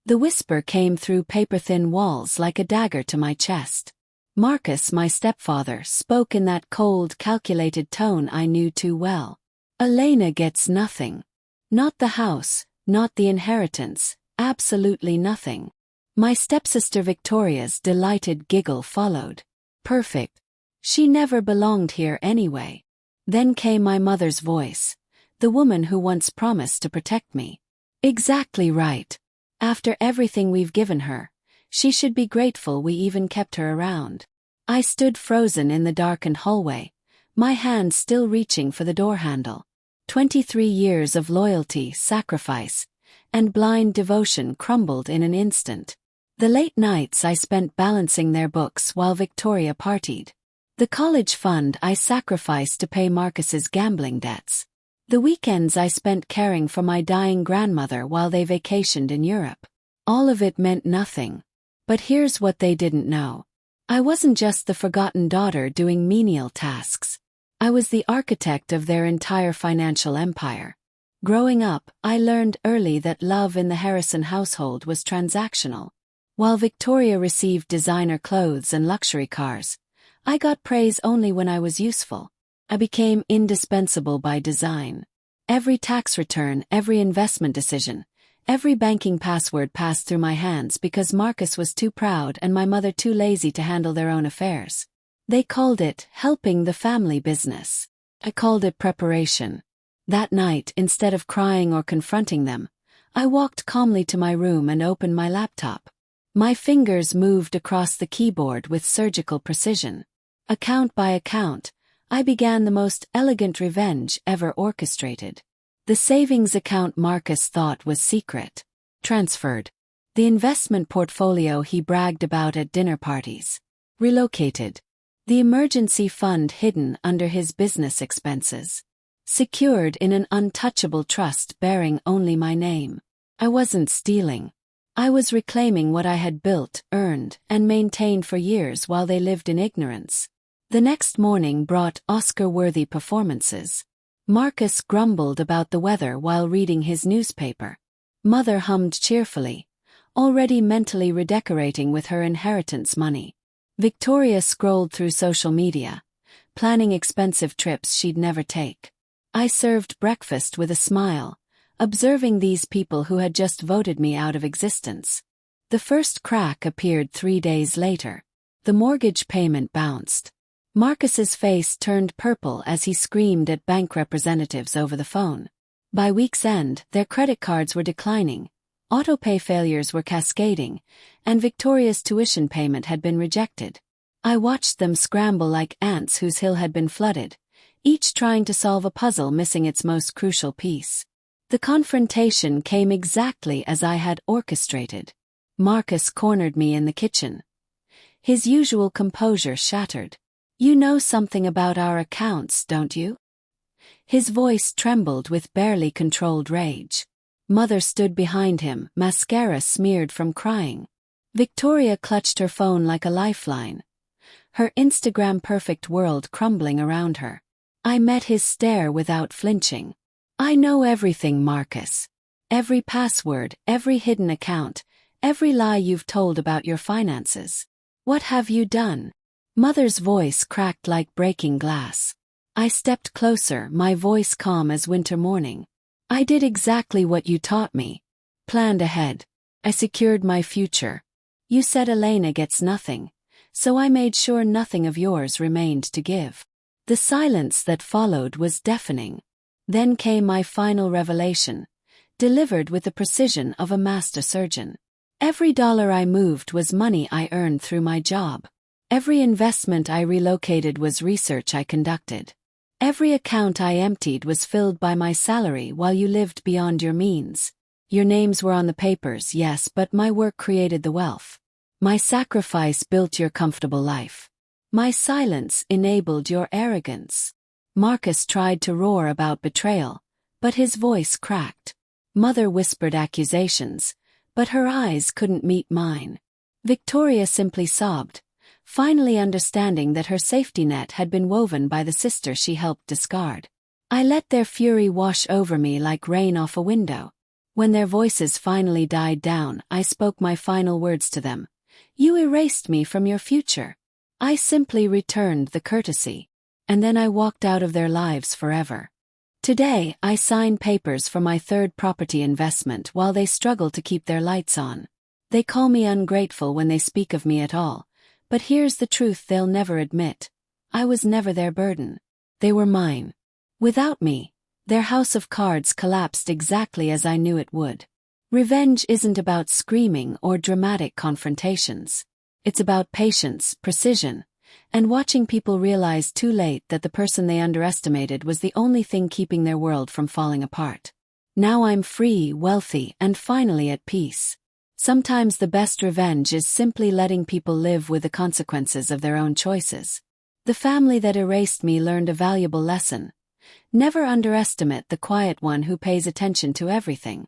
The whisper came through paper-thin walls like a dagger to my chest. Marcus, my stepfather, spoke in that cold, calculated tone I knew too well. Elena gets nothing. Not the house, not the inheritance, absolutely nothing. My stepsister Victoria's delighted giggle followed. Perfect. She never belonged here anyway. Then came my mother's voice, the woman who once promised to protect me. Exactly right. After everything we've given her, she should be grateful we even kept her around. I stood frozen in the darkened hallway, my hand still reaching for the door handle. 23 years of loyalty, sacrifice, and blind devotion crumbled in an instant. The late nights I spent balancing their books while Victoria partied. The college fund I sacrificed to pay Marcus's gambling debts. The weekends I spent caring for my dying grandmother while they vacationed in Europe. All of it meant nothing. But here's what they didn't know. I wasn't just the forgotten daughter doing menial tasks. I was the architect of their entire financial empire. Growing up, I learned early that love in the Harrison household was transactional. While Victoria received designer clothes and luxury cars, I got praise only when I was useful. I became indispensable by design. Every tax return, every investment decision, every banking password passed through my hands because Marcus was too proud and my mother too lazy to handle their own affairs. They called it helping the family business. I called it preparation. That night, instead of crying or confronting them, I walked calmly to my room and opened my laptop. My fingers moved across the keyboard with surgical precision. Account by account, I began the most elegant revenge ever orchestrated. The savings account Marcus thought was secret. Transferred. The investment portfolio he bragged about at dinner parties. Relocated. The emergency fund hidden under his business expenses. Secured in an untouchable trust bearing only my name. I wasn't stealing. I was reclaiming what I had built, earned, and maintained for years while they lived in ignorance. The next morning brought Oscar-worthy performances. Marcus grumbled about the weather while reading his newspaper. Mother hummed cheerfully, already mentally redecorating with her inheritance money. Victoria scrolled through social media, planning expensive trips she'd never take. I served breakfast with a smile, observing these people who had just voted me out of existence. The first crack appeared 3 days later. The mortgage payment bounced. Marcus's face turned purple as he screamed at bank representatives over the phone. By week's end, their credit cards were declining, autopay failures were cascading, and Victoria's tuition payment had been rejected. I watched them scramble like ants whose hill had been flooded, each trying to solve a puzzle missing its most crucial piece. The confrontation came exactly as I had orchestrated. Marcus cornered me in the kitchen. His usual composure shattered. "You know something about our accounts, don't you?" His voice trembled with barely controlled rage. Mother stood behind him, mascara smeared from crying. Victoria clutched her phone like a lifeline, her Instagram-perfect world crumbling around her. I met his stare without flinching. "I know everything, Marcus. Every password, every hidden account, every lie you've told about your finances. What have you done?" Mother's voice cracked like breaking glass. I stepped closer, my voice calm as winter morning. "I did exactly what you taught me. Planned ahead. I secured my future. You said Elena gets nothing, so I made sure nothing of yours remained to give." The silence that followed was deafening. Then came my final revelation, delivered with the precision of a master surgeon. Every dollar I moved was money I earned through my job. Every investment I relocated was research I conducted. Every account I emptied was filled by my salary while you lived beyond your means. Your names were on the papers, yes, but my work created the wealth. My sacrifice built your comfortable life. My silence enabled your arrogance. Marcus tried to roar about betrayal, but his voice cracked. Mother whispered accusations, but her eyes couldn't meet mine. Victoria simply sobbed, finally understanding that her safety net had been woven by the sister she helped discard. I let their fury wash over me like rain off a window. When their voices finally died down, I spoke my final words to them. You erased me from your future. I simply returned the courtesy. And then I walked out of their lives forever. Today, I sign papers for my third property investment while they struggle to keep their lights on. They call me ungrateful when they speak of me at all, but here's the truth they'll never admit. I was never their burden. They were mine. Without me, their house of cards collapsed exactly as I knew it would. Revenge isn't about screaming or dramatic confrontations. It's about patience, precision, and watching people realize too late that the person they underestimated was the only thing keeping their world from falling apart. Now I'm free, wealthy, and finally at peace. Sometimes the best revenge is simply letting people live with the consequences of their own choices. The family that erased me learned a valuable lesson. Never underestimate the quiet one who pays attention to everything.